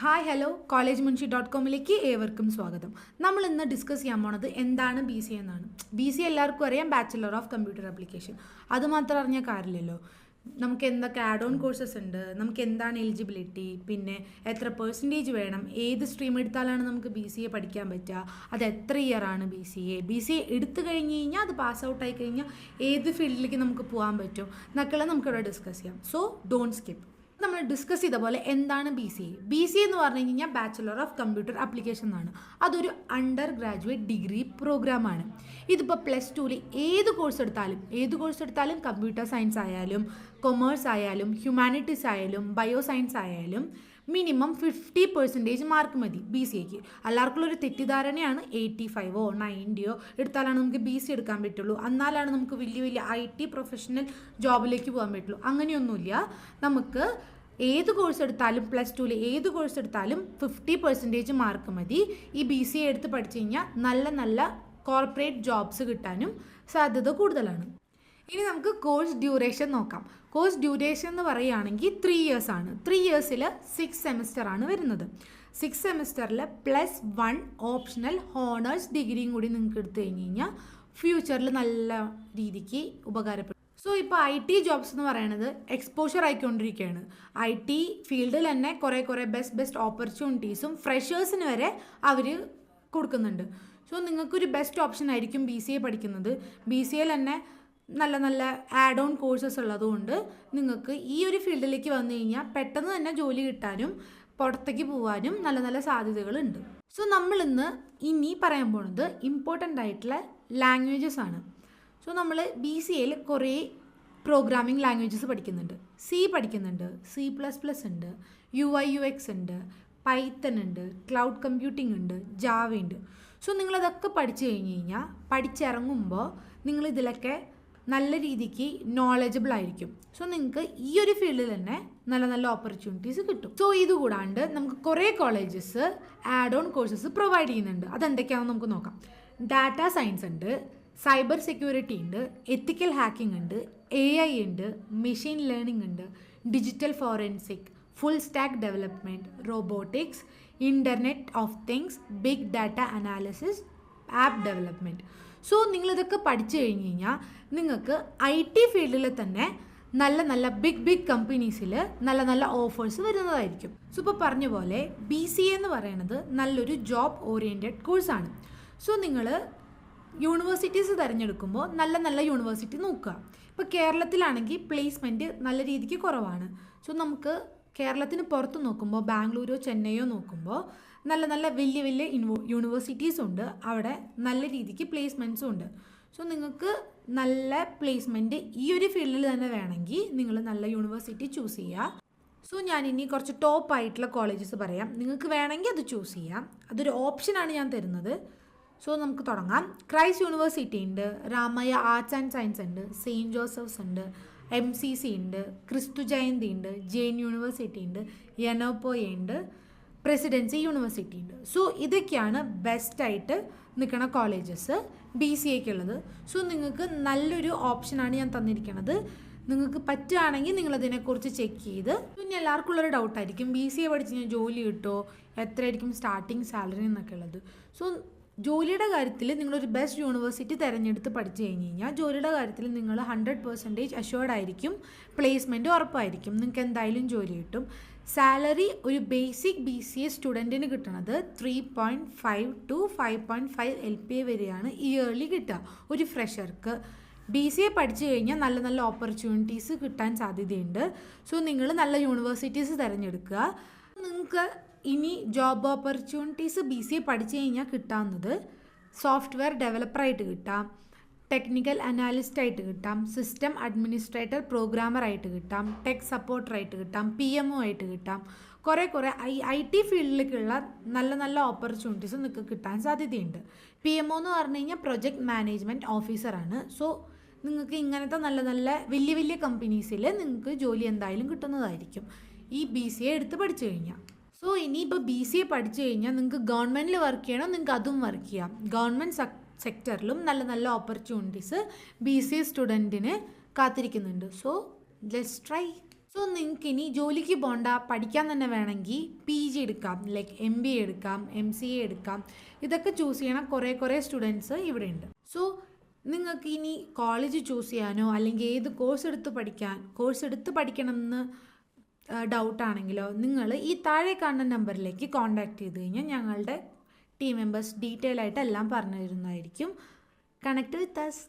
Hi hello collegemunshi.com-ലേക്ക് ഏവർക്കും സ്വാഗതം. നമ്മൾ ഇന്ന് ഡിസ്കസ് ചെയ്യാൻ പോണത് എന്താണ് ബി സി എന്നാണ്. ബി സി എല്ലാവർക്കും അറിയാം, ബാച്ചിലർ ഓഫ് കമ്പ്യൂട്ടർ ആപ്ലിക്കേഷൻ. അതുമാത്രം അറിഞ്ഞ കാര്യമില്ലല്ലോ. നമുക്ക് എന്തൊക്കെ ആഡ് ഓൺ കോഴ്സസ് ഉണ്ട്, നമുക്ക് എന്താണ് എലിജിബിലിറ്റി, പിന്നെ എത്ര പെർസെൻറ്റേജ് വേണം, ഏത് സ്ട്രീം എടുത്താലാണ് നമുക്ക് ബി സി എ പഠിക്കാൻ പറ്റുക, അത് എത്ര ഇയർ ആണ് ബി സി എ എടുത്തു കഴിഞ്ഞ് കഴിഞ്ഞാൽ അത് പാസ് ഔട്ട് ആയി കഴിഞ്ഞാൽ ഏത് ഫീൽഡിലേക്ക് നമുക്ക് പോകാൻ പറ്റും എന്നൊക്കെയുള്ള നമുക്കിവിടെ ഡിസ്കസ് ചെയ്യാം. So don't skip. നമ്മൾ ഡിസ്കസ് ചെയ്ത പോലെ എന്താണ് ബി സി എന്ന് പറഞ്ഞു കഴിഞ്ഞാൽ ബാച്ചിലർ ഓഫ് കമ്പ്യൂട്ടർ ആപ്ലിക്കേഷൻ എന്നാണ്. അതൊരു അണ്ടർ ഗ്രാജുവേറ്റ് ഡിഗ്രി പ്രോഗ്രാമാണ്. ഇതിപ്പോൾ +2 ഏത് കോഴ്സ് എടുത്താലും കമ്പ്യൂട്ടർ സയൻസ് ആയാലും കൊമേഴ്സ് ആയാലും ഹ്യൂമാനിറ്റീസ് ആയാലും ബയോ സയൻസ് ആയാലും മിനിമം 50% മാർക്ക് മതി ബി സി എക്ക്. എല്ലാവർക്കുള്ളൊരു തെറ്റിദ്ധാരണയാണ് 85 90 എടുത്താലാണ് നമുക്ക് ബി സി എടുക്കാൻ പറ്റുള്ളൂ, എന്നാലാണ് നമുക്ക് വലിയ IT പ്രൊഫഷണൽ ജോബിലേക്ക് പോകാൻ പറ്റുള്ളൂ. അങ്ങനെയൊന്നുമില്ല. നമുക്ക് ഏത് കോഴ്സ് എടുത്താലും +2 ഏത് കോഴ്സ് എടുത്താലും 50% മാർക്ക് മതി. ഈ ബി സി എ എടുത്ത് പഠിച്ചു കഴിഞ്ഞാൽ നല്ല കോർപ്പറേറ്റ് ജോബ്സ് കിട്ടാനും സാധ്യത കൂടുതലാണ്. ഇനി നമുക്ക് കോഴ്സ് ഡ്യൂറേഷൻ നോക്കാം. കോഴ്സ് ഡ്യൂറേഷൻ എന്ന് പറയുകയാണെങ്കിൽ 3 ഇയേഴ്സ് ആണ്. 3 ഇയേഴ്സിൽ 6 സെമിസ്റ്റർ ആണ് വരുന്നത്. 6 സെമിസ്റ്ററിൽ +1 ഓപ്ഷണൽ ഹോണേഴ്സ് ഡിഗ്രിയും കൂടി നിങ്ങൾക്ക് എടുത്തു കഴിഞ്ഞ് കഴിഞ്ഞാൽ ഫ്യൂച്ചറിൽ നല്ല രീതിക്ക് ഉപകാരപ്പെടും. സോ ഇപ്പോൾ IT ജോബ്സ് എന്ന് പറയുന്നത് എക്സ്പോഷർ ആയിക്കൊണ്ടിരിക്കുകയാണ്. IT ഫീൽഡിൽ തന്നെ കുറേ ബെസ്റ്റ് ഓപ്പർച്യൂണിറ്റീസും ഫ്രഷേഴ്സിന് വരെ അവർ കൊടുക്കുന്നുണ്ട്. സോ നിങ്ങൾക്കൊരു ബെസ്റ്റ് ഓപ്ഷൻ ആയിരിക്കും ബി സി എ പഠിക്കുന്നത്. ബി സി എയിൽ തന്നെ നല്ല ആഡ് ഓൺ കോഴ്സസ് ഉള്ളതുകൊണ്ട് നിങ്ങൾക്ക് ഈ ഒരു ഫീൽഡിലേക്ക് വന്നു കഴിഞ്ഞാൽ പെട്ടെന്ന് തന്നെ ജോലി കിട്ടാനും പുറത്തേക്ക് പോകാനും നല്ല സാധ്യതകളുണ്ട്. സോ നമ്മളിന്ന് ഇനി പറയാൻ പോകുന്നത് ഇമ്പോർട്ടൻ്റ് ആയിട്ടുള്ള ലാംഗ്വേജസ് ആണ്. സോ നമ്മൾ ബി സി എയിൽ കുറേ പ്രോഗ്രാമിംഗ് ലാംഗ്വേജസ് പഠിക്കുന്നുണ്ട്. പഠിക്കുന്നുണ്ട്, C++ ഉണ്ട്, UI UX ഉണ്ട്, പൈത്തൺ ഉണ്ട്, ക്ലൗഡ് കമ്പ്യൂട്ടിംഗ് ഉണ്ട്, ജാവ ഉണ്ട്. സോ നിങ്ങളതൊക്കെ പഠിച്ചു കഴിഞ്ഞ് കഴിഞ്ഞാൽ പഠിച്ചിറങ്ങുമ്പോൾ നിങ്ങളിതിലൊക്കെ നല്ല രീതിക്ക് നോളജബിൾ ആയിരിക്കും. സോ നിങ്ങൾക്ക് ഈ ഒരു ഫീൽഡിൽ തന്നെ നല്ല ഓപ്പർച്യൂണിറ്റീസ് കിട്ടും. സോ ഇതുകൂടാണ്ട് നമുക്ക് കുറേ colleges add on courses provide ചെയ്യുന്നുണ്ട്. അതെന്തൊക്കെയാണെന്ന് നമുക്ക് നോക്കാം. ഡാറ്റ സയൻസ് ഉണ്ട്, സൈബർ സെക്യൂരിറ്റി ഉണ്ട്, എത്തിക്കൽ ഹാക്കിംഗ് ഉണ്ട്, AI ഉണ്ട്, മെഷീൻ ലേണിംഗ് ഉണ്ട്, digital forensic, full stack development, robotics, internet of things, big data analysis, app development. So നിങ്ങളിതൊക്കെ പഠിച്ചു കഴിഞ്ഞ് കഴിഞ്ഞാൽ നിങ്ങൾക്ക് IT ഫീൽഡിൽ തന്നെ നല്ല ബിഗ് കമ്പനീസിൽ നല്ല ഓഫേഴ്സ് വരുന്നതായിരിക്കും. സോ ഇപ്പോൾ പറഞ്ഞ പോലെ ബി സി എ എന്ന് പറയുന്നത് നല്ലൊരു ജോബ് ഓറിയൻറ്റഡ് കോഴ്സാണ്. സോ നിങ്ങൾ യൂണിവേഴ്സിറ്റീസ് തിരഞ്ഞെടുക്കുമ്പോൾ നല്ല യൂണിവേഴ്സിറ്റി നോക്കുക. ഇപ്പോൾ കേരളത്തിലാണെങ്കിൽ പ്ലേസ്മെൻറ്റ് നല്ല രീതിക്ക് കുറവാണ്. സോ നമുക്ക് കേരളത്തിന് പുറത്ത് നോക്കുമ്പോൾ ബാംഗ്ലൂരോ ചെന്നൈയോ നോക്കുമ്പോൾ നല്ല വലിയ യൂണിവേഴ്സിറ്റീസ് ഉണ്ട്. അവിടെ നല്ല രീതിക്ക് പ്ലേസ്മെൻറ്റ്സും ഉണ്ട്. സോ നിങ്ങൾക്ക് നല്ല പ്ലേസ്മെൻറ്റ് ഈ ഒരു ഫീൽഡിൽ തന്നെ വേണമെങ്കിൽ നിങ്ങൾ നല്ല യൂണിവേഴ്സിറ്റി ചൂസ് ചെയ്യുക. സോ ഞാനിനി കുറച്ച് ടോപ്പ് ആയിട്ടുള്ള കോളേജസ് പറയാം. നിങ്ങൾക്ക് വേണമെങ്കിൽ അത് ചൂസ് ചെയ്യാം. അതൊരു ഓപ്ഷനാണ് ഞാൻ തരുന്നത്. സോ നമുക്ക് തുടങ്ങാം. ക്രൈസ്റ്റ് യൂണിവേഴ്സിറ്റി ഉണ്ട്, രാമയ്യ ആർട്സ് ആൻഡ് സയൻസ് ഉണ്ട്, സെയിൻറ്റ് ജോസഫ്സ് ഉണ്ട്, MCC ഉണ്ട്, ക്രിസ്തു ജയന്തി ഉണ്ട്, ജെയിൻ യൂണിവേഴ്സിറ്റി ഉണ്ട്, യനോപോയ ഉണ്ട്, പ്രസിഡൻസി യൂണിവേഴ്സിറ്റി ഉണ്ട്. സോ ഇതൊക്കെയാണ് ബെസ്റ്റായിട്ട് നിൽക്കുന്ന കോളേജസ് ബി സി എക്കുള്ളത്. സോ നിങ്ങൾക്ക് നല്ലൊരു ഓപ്ഷനാണ് ഞാൻ തന്നിരിക്കുന്നത്. നിങ്ങൾക്ക് പറ്റുകയാണെങ്കിൽ നിങ്ങളതിനെക്കുറിച്ച് ചെക്ക് ചെയ്ത്. പിന്നെ എല്ലാവർക്കും ഉള്ളൊരു ഡൗട്ടായിരിക്കും, ബി സി എ പഠിച്ച് കഴിഞ്ഞാൽ ജോലി കിട്ടുമോ, എത്രയായിരിക്കും സ്റ്റാർട്ടിങ് സാലറി എന്നൊക്കെ ഉള്ളത്. സോ ജോലിയുടെ കാര്യത്തിൽ നിങ്ങളൊരു ബെസ്റ്റ് യൂണിവേഴ്സിറ്റി തിരഞ്ഞെടുത്ത് പഠിച്ചു കഴിഞ്ഞ് കഴിഞ്ഞാൽ ജോലിയുടെ കാര്യത്തിൽ നിങ്ങൾ 100% അഷ്യൂർഡ് ആയിരിക്കും. പ്ലേസ്മെൻറ്റ് ഉറപ്പായിരിക്കും. നിങ്ങൾക്ക് എന്തായാലും ജോലി കിട്ടും. സാലറി ഒരു ബേസിക് ബി സി എ സ്റ്റുഡൻറ്റിന് കിട്ടുന്നത് 3.5 to 5.5 LPA വരെയാണ് ഇയർലി കിട്ടുക ഒരു ഫ്രഷർക്ക്. ബി സി എ പഠിച്ചു കഴിഞ്ഞാൽ നല്ല ഓപ്പർച്യൂണിറ്റീസ് കിട്ടാൻ സാധ്യതയുണ്ട്. സോ നിങ്ങൾ നല്ല യൂണിവേഴ്സിറ്റീസ് തിരഞ്ഞെടുക്കുക. നിങ്ങൾക്ക് ഇനി job opportunities B C A പഠിച്ചു കഴിഞ്ഞാൽ കിട്ടാവുന്നത് സോഫ്റ്റ്വെയർ ഡെവലപ്പറായിട്ട് കിട്ടാം, ടെക്നിക്കൽ അനാലിസ്റ്റായിട്ട് കിട്ടാം, സിസ്റ്റം അഡ്മിനിസ്ട്രേറ്റർ പ്രോഗ്രാമറായിട്ട് കിട്ടാം, ടെക് സപ്പോർട്ടറായിട്ട് കിട്ടാം, PMO ആയിട്ട് കിട്ടാം. കുറേ IT ഫീൽഡിലേക്കുള്ള നല്ല ഓപ്പർച്യൂണിറ്റീസ് നിങ്ങൾക്ക് കിട്ടാൻ സാധ്യതയുണ്ട്. PMO എന്ന് പറഞ്ഞു കഴിഞ്ഞാൽ പ്രൊജക്ട് മാനേജ്മെൻറ്റ് ഓഫീസറാണ്. സോ നിങ്ങൾക്ക് ഇങ്ങനത്തെ നല്ല വലിയ കമ്പനീസിൽ നിങ്ങൾക്ക് ജോലി എന്തായാലും കിട്ടുന്നതായിരിക്കും ഈ ബി സി എ എടുത്ത് പഠിച്ചു കഴിഞ്ഞാൽ. സോ ഇനിയിപ്പോൾ ബി സി എ പഠിച്ചു കഴിഞ്ഞാൽ നിങ്ങൾക്ക് ഗവൺമെൻറ്റിൽ വർക്ക് ചെയ്യണോ, നിങ്ങൾക്ക് അതും വർക്ക് ചെയ്യാം. ഗവൺമെൻറ് സെക്ടറിലും നല്ല ഓപ്പർച്യൂണിറ്റീസ് ബി സി എ സ്റ്റുഡൻറ്റിന് കാത്തിരിക്കുന്നുണ്ട്. So let's try. So so നിങ്ങൾക്ക് ഇനി ജോലിക്ക് പോകണ്ട, പഠിക്കാൻ തന്നെ വേണമെങ്കിൽ PG എടുക്കാം, ലൈക്ക് MBA എടുക്കാം, MCA എടുക്കാം. ഇതൊക്കെ ചൂസ് ചെയ്യണ കുറേ സ്റ്റുഡൻസ് ഇവിടെ ഉണ്ട്. സോ നിങ്ങൾക്ക് ഇനി കോളേജ് ചൂസ് ചെയ്യാനോ അല്ലെങ്കിൽ ഏത് കോഴ്സ് എടുത്ത് പഠിക്കണം എന്ന് ഡൗട്ടാണെങ്കിലോ നിങ്ങൾ ഈ താഴെ കാണുന്ന നമ്പറിലേക്ക് കോൺടാക്ട് ചെയ്ത് കഴിഞ്ഞാൽ ഞങ്ങളുടെ ടീം മെമ്പേഴ്സ് ഡീറ്റെയിൽ ആയിട്ട് എല്ലാം പറഞ്ഞു തരുന്നതായിരിക്കും. Connect with us.